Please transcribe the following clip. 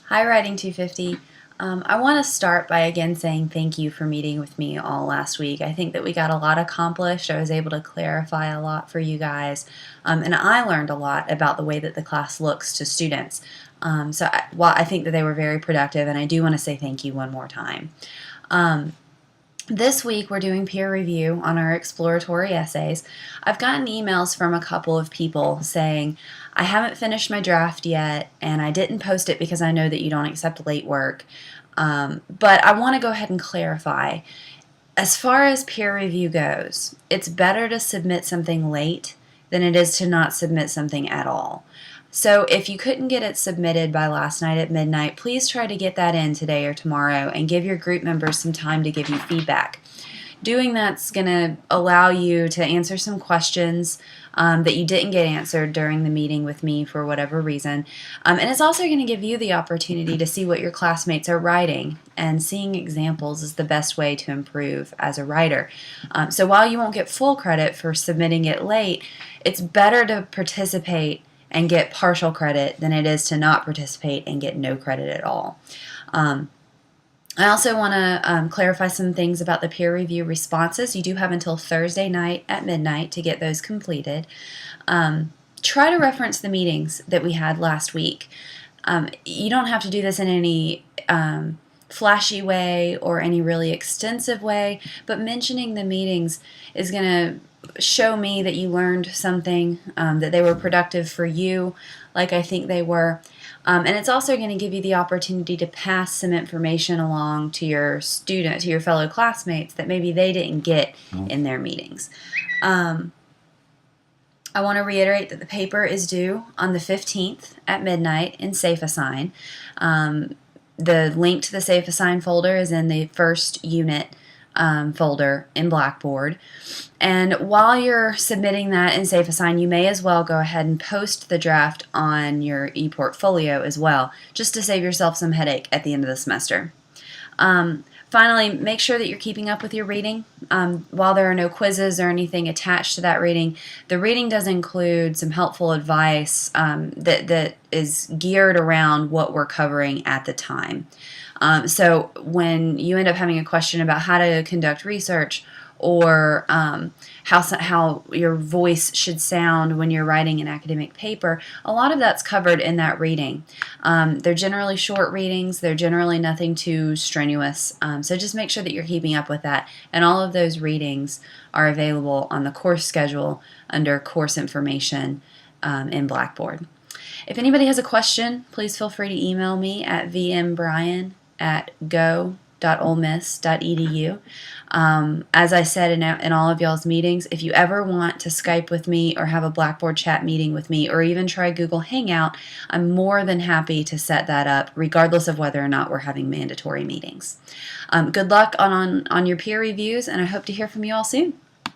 Hi, Writing 250. I want to start by again saying thank you for meeting with me all last week. I think that we got a lot accomplished. I was able to clarify a lot for you guys, and I learned a lot about the way that the class looks to students. While I think that they were very productive, and I do want to say thank you one more time. This week we're doing peer review on our exploratory essays. I've gotten emails from a couple of people saying, I haven't finished my draft yet and I didn't post it because I know that you don't accept late work. But I want to go ahead and clarify. As far as peer review goes, it's better to submit something late than it is to not submit something at all. So if you couldn't get it submitted by last night at midnight, please try to get that in today or tomorrow and give your group members some time to give you feedback. Doing that's going to allow you to answer some questions that you didn't get answered during the meeting with me for whatever reason. And it's also going to give you the opportunity to see what your classmates are writing, and seeing examples is the best way to improve as a writer. So while you won't get full credit for submitting it late, it's better to participate and get partial credit than it is to not participate and get no credit at all. I also want to clarify some things about the peer review responses. You do have until Thursday night at midnight to get those completed. Try to reference the meetings that we had last week. You don't have to do this in any flashy way or any really extensive way, but mentioning the meetings is going to show me that you learned something, that they were productive for you, like I think they were. And it's also going to give you the opportunity to pass some information along to your to your fellow classmates that maybe they didn't get in their meetings. I want to reiterate that the paper is due on the 15th at midnight in Safe Assign. The link to the Safe Assign folder is in the first unit folder in Blackboard. And while you're submitting that in Safe Assign, you may as well go ahead and post the draft on your ePortfolio as well, just to save yourself some headache at the end of the semester. Finally, make sure that you're keeping up with your reading. While there are no quizzes or anything attached to that reading, the reading does include some helpful advice that is geared around what we're covering at the time. So when you end up having a question about how to conduct research, or how your voice should sound when you're writing an academic paper, a lot of that's covered in that reading. They're generally short readings. They're generally nothing too strenuous. So just make sure that you're keeping up with that. And all of those readings are available on the course schedule under course information in Blackboard. If anybody has a question, please feel free to email me at vmbryan@go.olemiss.edu. As I said in all of y'all's meetings, if you ever want to Skype with me or have a Blackboard chat meeting with me or even try Google Hangout, I'm more than happy to set that up regardless of whether or not we're having mandatory meetings. Good luck on your peer reviews, and I hope to hear from you all soon.